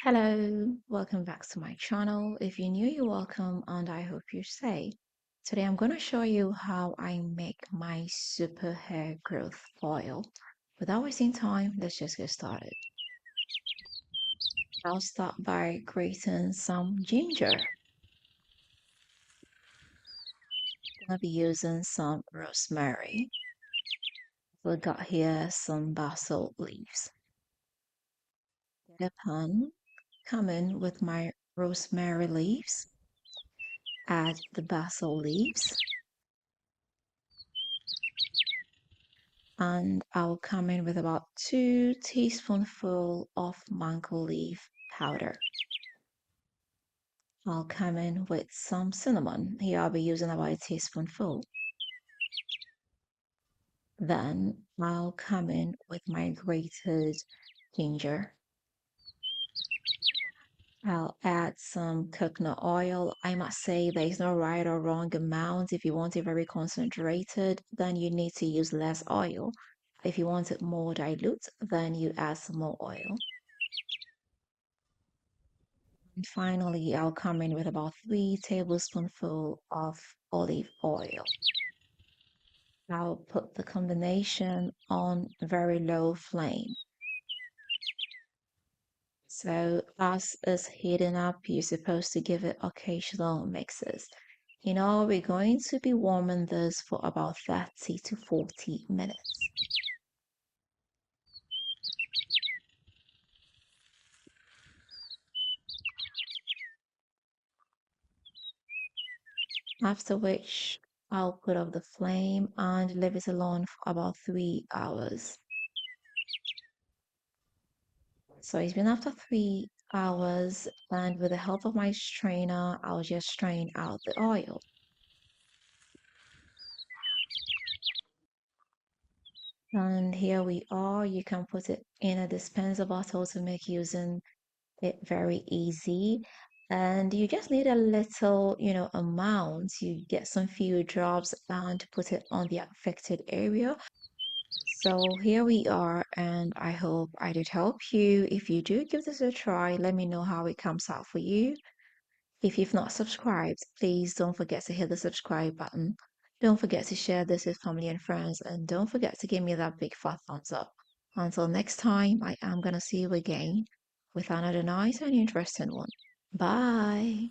Hello, welcome back to my channel. If you're new, you're welcome, and I hope you stay. Today, I'm going to show you how I make my super hair growth oil. Without wasting time, let's just get started. I'll start by grating some ginger. I'm going to be using some rosemary. We got here some basil leaves. Get a pan, come in with my rosemary leaves, add the basil leaves, and I'll come in with about 2 teaspoonful of mango leaf powder. I'll come in with some cinnamon. Here I'll be using about a teaspoonful. Then I'll come in with my grated ginger. I'll add some coconut oil. I must say there is no right or wrong amount. If you want it very concentrated, then you need to use less oil. If you want it more dilute, then you add some more oil. And finally, I'll come in with about 3 tablespoonfuls of olive oil. I'll put the combination on very low flame. So as it's heating up, you're supposed to give it occasional mixes. We're going to be warming this for about 30 to 40 minutes. After which, I'll put off the flame and leave it alone for about 3 hours. So it's been after 3 hours, and with the help of my strainer, I'll just strain out the oil. And here we are. You can put it in a dispenser bottle to make using it very easy. And you just need a little, amount. You get some few drops and put it on the affected area. So here we are, and I hope I did help you. If you do give this a try, let me know how it comes out for you. If you've not subscribed, please don't forget to hit the subscribe button. Don't forget to share this with family and friends, and don't forget to give me that big fat thumbs up. Until next time, I am going to see you again with another nice and interesting one. Bye.